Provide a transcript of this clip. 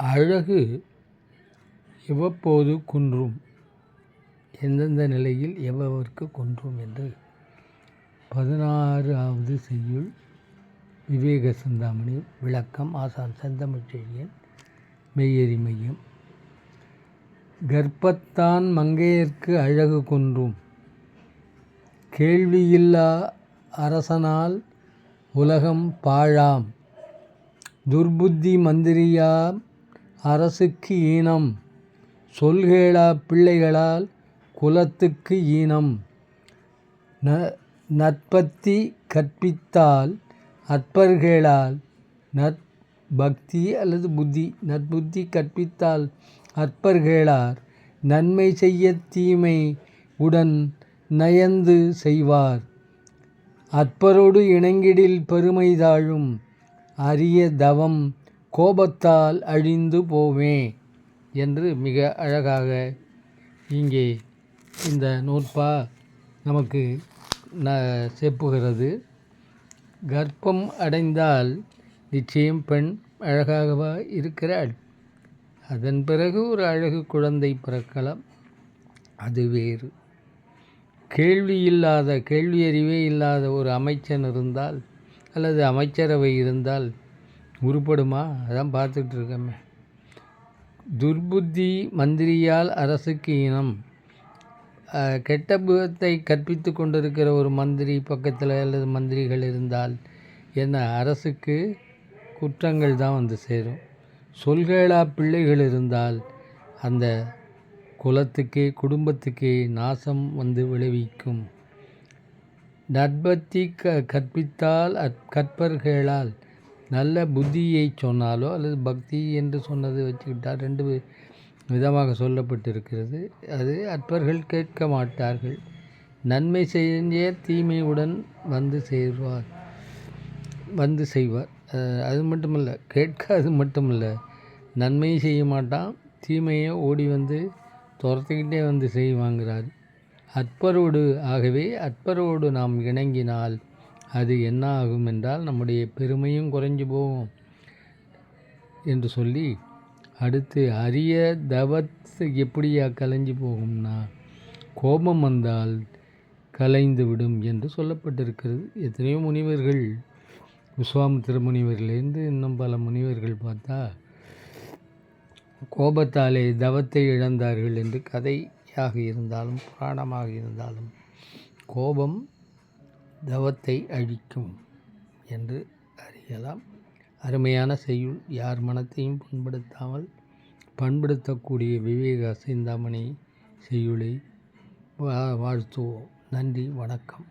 அழகு எவ்வப்போது குன்றும், எந்தெந்த நிலையில் எவ்வவர்க்கு குன்றும் என்று 16வது செய்யுள் விவேக சிந்தாமணி விளக்கம். ஆசான் செந்தமிழ்ச்செழியன். மெய்யறி மையம். கர்ப்பத்தான் மங்கையர்க்கு அழகு குன்றும், கேள்வியில்லா அரசனால் உலகம் பாழாம், துர்புத்தி மந்திரியாம் அரசுக்கு ஈனம், சொல்கேளாப் பிள்ளைகளால் குலத்துக்கு ஈனம், நற்பத்தி கற்பித்தால் அற்பர்களால் நற்பக்தி அல்லது புத்தி, நற்புத்தி கற்பித்தால் அற்பர்களார் நன்மை செய்யத் தீமை உடன் நயந்து செய்வார், அற்பரோடு இணங்கிடில் பெருமை தாழும், அரிய தவம் கோபத்தால் அழிந்து போவே என்று மிக அழகாக இங்கே இந்த நூற்பா நமக்கு செப்புகிறது. கர்ப்பம் அடைந்தால் நிச்சயம் பெண் அழகாகவா இருக்கிறாள்? அதன் பிறகு ஒரு அழகு குழந்தை பிறக்கலாம், அது வேறு. கேள்வி அறிவே இல்லாத ஒரு அமைச்சன் இருந்தால் அல்லது அமைச்சரவை இருந்தால் உருப்படுமா? அதான் பார்த்துட்டு இருக்கமே. துர்புத்தி மந்திரியால் அரசுக்கு ஈனம். கெட்ட புகத்தை கற்பித்து கொண்டிருக்கிற ஒரு மந்திரி பக்கத்தில் அல்லது மந்திரிகள் இருந்தால் என்ன, அரசுக்கு குற்றங்கள் தான் வந்து சேரும். சொல்கேளா பிள்ளைகள் இருந்தால் அந்த குலத்துக்கே குடும்பத்துக்கே நாசம் வந்து விளைவிக்கும். நற்பத்தி கற்பித்தால் கற்பர்களால், நல்ல புத்தியை சொன்னாலோ அல்லது பக்தி என்று சொன்னது வச்சுக்கிட்டால் ரெண்டு விதமாக சொல்லப்பட்டிருக்கிறது. அது அற்பர்கள் கேட்க மாட்டார்கள். நன்மை செய்ய தீமையுடன் வந்து செய்வார். அது மட்டுமல்ல, கேட்காது மட்டுமல்ல, நன்மை செய்ய மாட்டான், தீமையை ஓடி வந்து துரத்துக்கிட்டே வந்து செய்வாங்கிறார். அற்பரோடு, ஆகவே அற்பரோடு நாம் இணங்கினால் அது என்ன ஆகும் என்றால் நம்முடைய பெருமையும் குறைஞ்சு போகும் என்று சொல்லி, அடுத்து அரிய தவத்து எப்படியா கலைஞ்சு போகும்னா, கோபம் வந்தால் கலைந்து விடும் என்று சொல்லப்பட்டிருக்கிறது. எத்தனையோ முனிவர்கள், விஸ்வாமித்திர முனிவர்லேருந்து இன்னும் பல முனிவர்கள் பார்த்தா கோபத்தாலே தவத்தை இழந்தார்கள் என்று கதையாக இருந்தாலும் புராணமாக இருந்தாலும் கோபம் தவத்தை அழிக்கும் என்று அறியலாம். அருமையான செய்யுள். யார் மனத்தையும் புண்படுத்தாமல் பண்படுத்தக்கூடிய விவேக சிந்தாமணி செய்யுளை வாழ்த்துவோம். நன்றி, வணக்கம்.